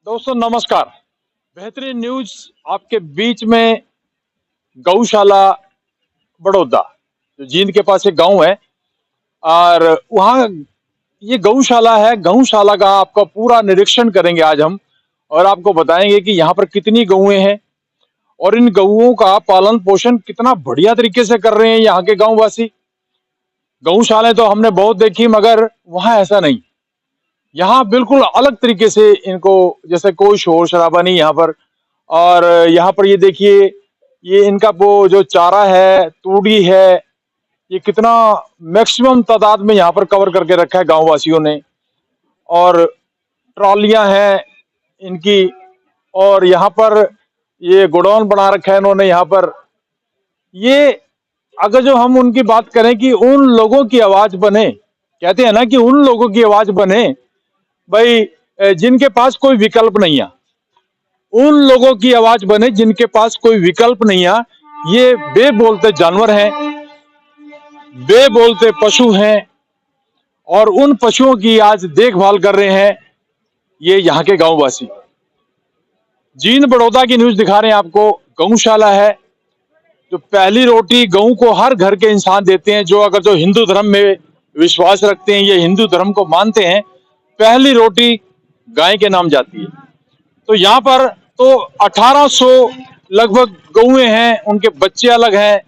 दोस्तों नमस्कार। बेहतरीन न्यूज आपके बीच में। गौशाला बड़ौदा जो जींद के पास एक गांव है और वहाँ ये गौशाला है। गौशाला का आपका पूरा निरीक्षण करेंगे आज हम और आपको बताएंगे कि यहाँ पर कितनी गौएं हैं और इन गौओं का पालन पोषण कितना बढ़िया तरीके से कर रहे हैं यहाँ के गांववासी। गौशालाएं तो हमने बहुत देखी मगर वहाँ ऐसा नहीं। यहाँ बिल्कुल अलग तरीके से इनको, जैसे कोई शोर शराबा नहीं यहाँ पर। और यहाँ पर ये देखिए, ये इनका वो जो चारा है, तूड़ी है, ये कितना मैक्सिमम तादाद में यहाँ पर कवर करके रखा है गांव वासियों ने। और ट्रॉलियां हैं इनकी और यहाँ पर ये गोडाउन बना रखा है इन्होंने यहाँ पर। ये अगर जो हम उनकी बात करें कि उन लोगों की आवाज बने, कहते हैं ना कि उन लोगों की आवाज बने भाई जिनके पास कोई विकल्प नहीं है, उन लोगों की आवाज बने जिनके पास कोई विकल्प नहीं है। ये बेबोलते जानवर हैं, बेबोलते पशु हैं और उन पशुओं की आज देखभाल कर रहे हैं ये यहाँ के गांववासी। जींद बड़ौदा की न्यूज दिखा रहे हैं आपको। गौशाला है जो पहली रोटी गऊ को हर घर के इंसान देते हैं, जो अगर जो हिंदू धर्म में विश्वास रखते हैं, ये हिंदू धर्म को मानते हैं, पहली रोटी गाय के नाम जाती है। तो यहाँ पर तो 1800 लगभग गौएं हैं, उनके बच्चे अलग हैं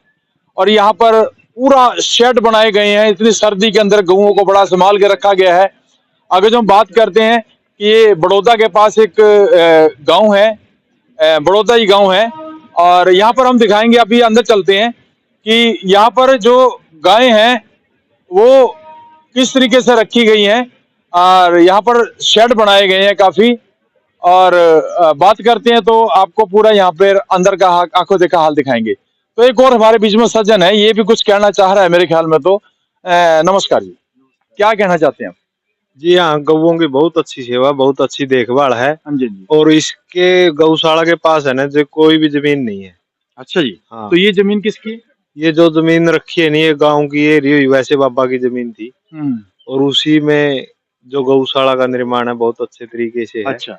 और यहाँ पर पूरा शेड बनाए गए हैं। इतनी सर्दी के अंदर गौओं को बड़ा संभाल के रखा गया है। अगर जो हम बात करते हैं कि ये बड़ौदा के पास एक गांव है, बड़ौदा ही गांव है और यहाँ पर हम दिखाएंगे, अभी अंदर चलते हैं कि यहाँ पर जो गायें हैं वो किस तरीके से रखी गई हैं और यहाँ पर शेड बनाए गए हैं काफी। और बात करते हैं तो आपको पूरा यहाँ पर अंदर का आंखों देखा हाल दिखाएंगे। तो एक और हमारे बीच में सज्जन है, ये भी कुछ कहना चाह रहा है मेरे ख्याल में। तो नमस्कार जी, क्या कहना चाहते हैं आप? जी हाँ, गौओं की बहुत अच्छी सेवा, बहुत अच्छी देखभाल है। हाँ जी जी। और इसके गौशाला के पास है ना, जो कोई भी जमीन नहीं है। अच्छा जी। हाँ, तो ये जमीन किसकी है? ये जो जमीन रखी है नहीं, ये गांव की ये वैसे बाबा की जमीन थी और उसी में जो गौशाला का निर्माण है बहुत अच्छे तरीके से है। अच्छा।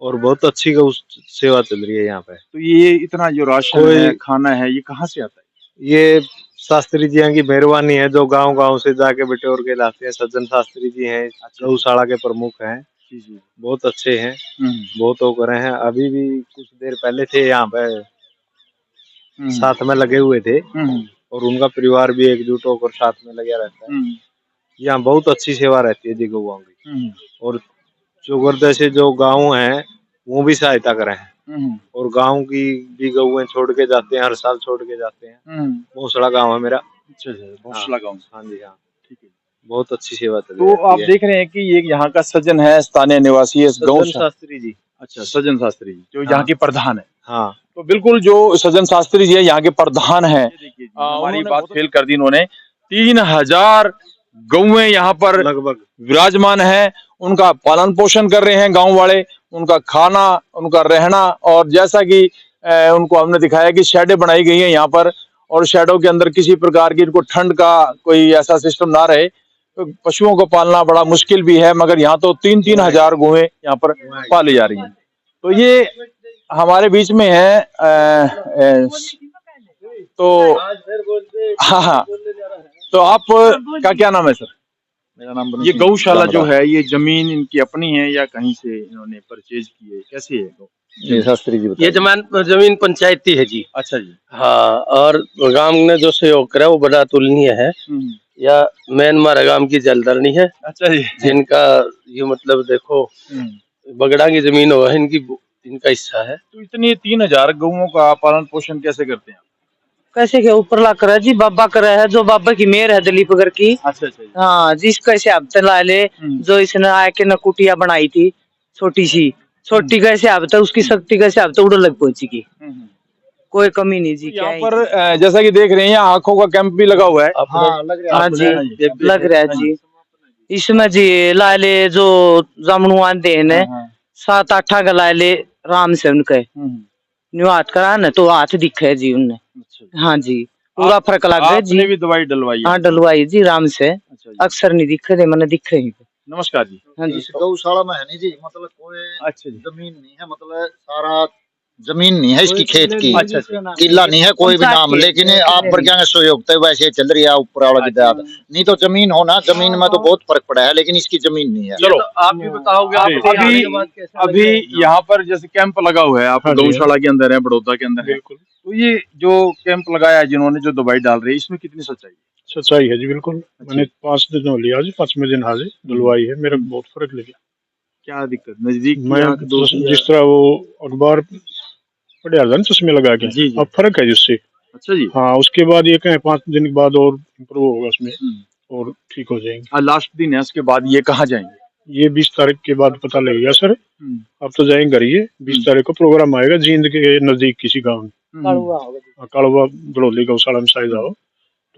और बहुत अच्छी गौ सेवा चल रही है यहाँ पे। तो ये इतना जो राशन है, खाना है, ये कहाँ से आता है? ये शास्त्री जी की मेहरबानी है, जो गांव गांव से जाके बटोर के लाते हैं। सज्जन शास्त्री जी हैं, गौशाला के प्रमुख हैं। जी जी। बहुत अच्छे हैं, बहुत वो करे हैं। अभी भी कुछ देर पहले थे यहाँ पे, साथ में लगे हुए थे और उनका परिवार भी एकजुट होकर साथ में लगा रहता है। यहाँ बहुत अच्छी सेवा रहती है जी गौओं की। और चौगरदे से जो गाँव है वो भी सहायता करे हैं और गांव की भी गौएं छोड़ के जाते हैं, हर साल छोड़ के जाते हैं। भोसड़ा गांव है मेरा। अच्छा अच्छा, भोसड़ा गांव। हाँ जी हाँ, ठीक है। बहुत अच्छी सेवा चल तो रही है। आप देख रहे हैं कि ये यहाँ का सज्जन है, स्थानीय निवासी है, सज्जन शास्त्री जी। अच्छा, सज्जन शास्त्री जी जो यहाँ के प्रधान है। हाँ, तो बिल्कुल जो सज्जन शास्त्री जी है यहाँ के प्रधान है। हमारी बात फेल कर दी इन्होंने। 3000 गौएं यहाँ पर लगभग विराजमान है, उनका पालन पोषण कर रहे हैं गांव वाले, उनका खाना, उनका रहना। और जैसा कि उनको हमने दिखाया कि शेडें बनाई गई हैं यहाँ पर और शेडों के अंदर किसी प्रकार की इनको ठंड का कोई ऐसा सिस्टम ना रहे। तो पशुओं को पालना बड़ा मुश्किल भी है मगर यहाँ तो 3-3 हजार गौएं यहाँ पर पाली जा रही हैं। तो ये हमारे बीच में है। तो हाँ हाँ, तो आप का क्या नाम है सर? मेरा नाम ये गौशाला जो है, ये जमीन इनकी अपनी है या कहीं से इन्होंने परचेज की है, कैसी है? ये शास्त्री जी ये जमीन पंचायती है जी। अच्छा जी। हाँ, और गांव ने जो सहयोग करा वो बड़ा तुलनीय है। या म्यांमार गांव की जलधरनी है। अच्छा जी। जिनका ये मतलब देखो बगड़ा की जमीन हो, इनका हिस्सा है। तो इतनी 3000 गौओं का पालन पोषण कैसे करते हैं? कैसे के ऊपर ला कर जी, बाबा करे है, जो बाबा की मेहर है दिलीप अगर की। अच्छा अच्छा। हाँ, जिस कैसे अब ला ले, जो इसने आके न कुटिया बनाई थी छोटी सी, छोटी कैसे अब तक उसकी शक्ति कैसे अब तक उड़ लग पहुंची की, कोई कमी नहीं जी। यहाँ पर जैसा कि देख रहे हैं यहाँ आंखों का कैंप भी लगा हुआ है। हाँ जी, लग रहा है जी। इसमें जी लाले जो जामनुआन देन है 7-8 का लाले राम से उनके हाथ करा न तो हाथ दिखे जी उनने। हाँ जी, पूरा फर्क लग गया जी। भी दवाई डलवाई? हाँ डलवाई जी राम से। अक्सर नहीं दिखे थे, मैंने दिख रही नमस्कार जी। हाँ जी गौशाला में है नहीं जी, मतलब कोई अच्छा जी। जमीन नहीं है, मतलब सारा जमीन नहीं है इसकी खेत की। अच्छा अच्छा। किला नहीं है कोई भी नाम, लेकिन आप पर क्या सहयोग वैसे चल रही है ऊपर वाला की दाद। नहीं तो जमीन हो ना, जमीन में तो बहुत फर्क पड़ा है, लेकिन इसकी जमीन नहीं है। चलो आप भी बताओगे अभी यहाँ पर जैसे कैंप लगा हुआ है, आप गौशाला के अंदर है, बड़ौदा के अंदर है, तो ये जो कैंप लगाया है जिन्होंने, जो दवाई डाल रही है, इसमें कितनी सच्चाई है? सच्चाई है जी, बिल्कुल। मैंने 5 दिन हो लिया आज, 5वें दिन आज डलवाई है, मेरा बहुत फर्क लगा। क्या दिक्कत? नजदीक मैं जिस तरह वो अखबार पढ़े आ ना चश्मे लगा के, जी, जी। अब फर्क है जिससे। अच्छा जी। हाँ, उसके बाद ये कहें 5 दिन के बाद और इम्प्रूव होगा उसमें और ठीक हो जाएंगे। आज लास्ट दिन है, उसके बाद ये कहाँ जाएंगे? ये 20 तारीख के बाद पता लगेगा सर। अब तो जाएंगे घर, ये 20 तारीख को प्रोग्राम आएगा जींद के नजदीक किसी गाँव में, कालवा बड़ौली गौशाला में शायद आओ,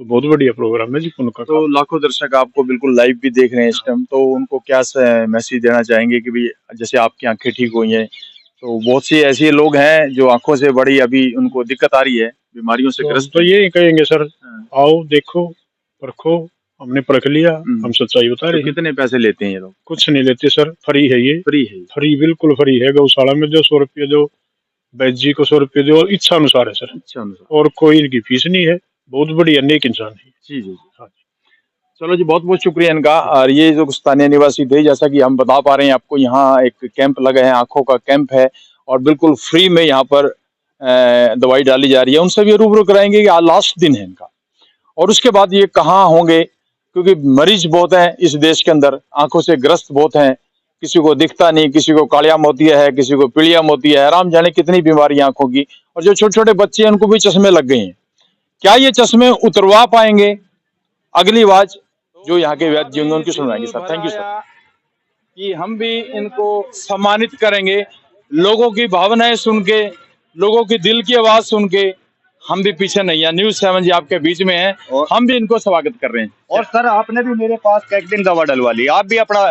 तो बहुत बढ़िया प्रोग्राम है जी उनका। तो लाखों दर्शक आपको बिल्कुल लाइव भी देख रहे हैं इस टाइम, तो उनको क्या मैसेज देना चाहेंगे कि भाई जैसे आपकी आंखें ठीक हुई हैं, तो बहुत सी ऐसे लोग हैं जो आंखों से बड़ी अभी उनको दिक्कत आ रही है, बीमारियों से ग्रस्त। तो ये कहेंगे सर, आओ देखो परखो, हमने परख लिया, हम सच्चाई बता रहे हैं। कितने पैसे लेते हैं ये लोग? कुछ नहीं लेते सर, फ्री है ये। फ्री है? फ्री, बिल्कुल फ्री है। गौशाला में जो 100 रुपये दो, वैद्य जी को 100 रुपये दो, इच्छा अनुसार है सर, इच्छा अनुसार, और कोई इनकी फीस नहीं है। बहुत बढ़िया नेक इंसान है। जी जी हाँ। चलो जी, बहुत बहुत शुक्रिया इनका। और ये जो स्थानीय निवासी थे, जैसा कि हम बता पा रहे हैं आपको, यहाँ एक कैंप लगा है, आंखों का कैंप है, और बिल्कुल फ्री में यहाँ पर दवाई डाली जा रही है। उनसे भी रूबरू कराएंगे कि आज लास्ट दिन है इनका, और उसके बाद ये कहाँ होंगे, क्योंकि मरीज बहुत हैं इस देश के अंदर, आंखों से ग्रस्त बहुत हैं, किसी को दिखता नहीं, किसी को कालिया मोतिया है, किसी को पीलिया मोतिया है, राम जाने कितनी बीमारी आंखों की। और जो छोटे छोटे बच्चे हैं उनको भी चश्मे लग गए हैं। क्या ये चश्मे उतरवा पाएंगे? अगली आवाज जो यहाँ के वैद्य होंगे उनकी सुनाएंगे सर। Thank you sir. कि हम भी इनको सम्मानित करेंगे, लोगों की भावनाएं सुन के, लोगों की दिल की आवाज सुन के हम भी पीछे नहीं है। न्यूज़ 7 जी आपके बीच में है, हम भी इनको स्वागत कर रहे हैं। और सर आपने भी मेरे पास एक दिन दवा डलवा ली, आप भी अपना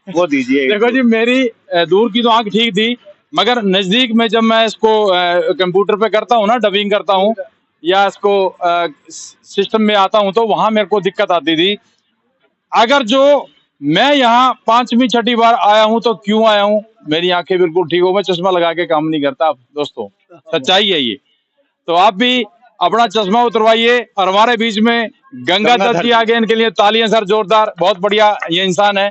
वो दीजिए। देखो जी, मेरी दूर की तो आंख ठीक थी, मगर नजदीक में जब मैं इसको कंप्यूटर पे करता हूँ ना, डबिंग करता हूँ या इसको सिस्टम में आता हूँ, तो वहां मेरे को दिक्कत आती थी। अगर जो मैं यहाँ 5वीं 6ठी बार आया हूँ, तो क्यों आया हूँ? मेरी आंखें बिल्कुल ठीक हो, मैं चश्मा लगा के काम नहीं करता दोस्तों, सच्चाई है ये। तो आप भी अपना चश्मा उतरवाइए। और हमारे बीच में गंगा दत्त जी आ गए, इनके लिए तालियां सर जोरदार, बहुत बढ़िया ये इंसान है।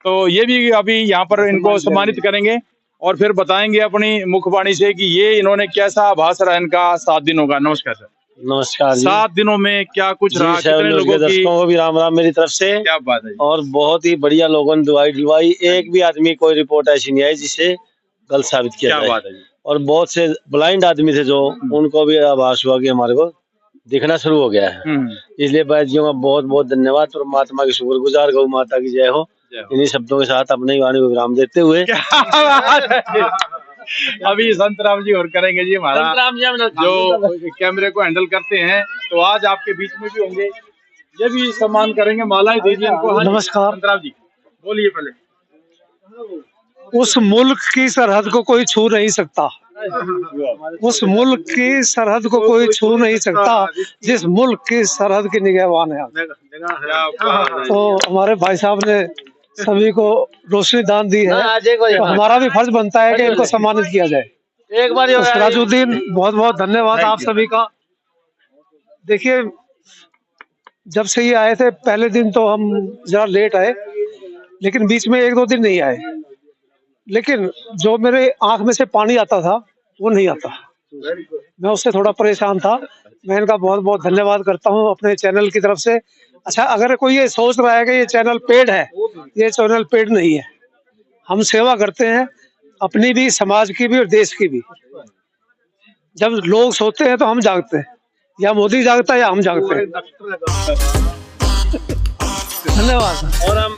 तो ये भी अभी यहाँ पर इनको सम्मानित करेंगे और फिर बताएंगे अपनी मुखवाणी से कि ये इन्होंने कैसा आभास रहा इनका 7 दिनों का। नमस्कार सर। नमस्कार जी। 7 दिनों में क्या कुछ रहा? कितने लोगों की? दर्शकों को भी राम राम मेरी तरफ से। क्या बात है। और बहुत ही बढ़िया लोगों ने दवाई दिलवाई, एक भी आदमी कोई रिपोर्ट ऐसी नहीं आई जिसे गलत साबित किया जाए। क्या बात है जी। और बहुत से ब्लाइंड आदमी थे जो, उनको भी आभास हुआ कि हमारे को दिखना शुरू हो गया है। इसलिए वैद्यों का बहुत बहुत धन्यवाद। परमात्मा की शुक्रगुजार, गौ माता की जय हो। इन्हीं शब्दों के साथ अपने वाणी को विराम देते हुए अभी संत राम जी और करेंगे जी हमारा जो कैमरे को हैंडल करते हैं, तो आज आपके बीच में भी होंगे, ये भी सम्मान करेंगे, मालाएं दीजिए इनको। नमस्कार। संत राम जी बोलिए पहले। उस मुल्क की सरहद को कोई छू नहीं सकता, उस मुल्क की सरहद को कोई छू नहीं सकता जिस मुल्क की सरहद की निगहबान है। तो हमारे भाई साहब ने सभी को रोशनी दान दी है, तो हमारा भी फर्ज बनता है कि इनको सम्मानित किया जाए। एक बार सिराजुद्दीन, बहुत बहुत धन्यवाद आप सभी का। देखिए, जब से ये आए थे, पहले दिन तो हम जरा लेट आए, लेकिन बीच में 1-2 दिन नहीं आए, लेकिन जो मेरे आंख में से पानी आता था वो नहीं आता, मैं उससे थोड़ा परेशान था। मैं इनका बहुत बहुत धन्यवाद करता हूँ अपने चैनल की तरफ से। अच्छा, अगर कोई ये सोच रहा है कि ये चैनल पेड है, ये चैनल पेड नहीं है। हम सेवा करते हैं, अपनी भी, समाज की भी और देश की भी। जब लोग सोते हैं तो हम जागते हैं, या मोदी जागता है या हम जागते हैं। धन्यवाद। और हम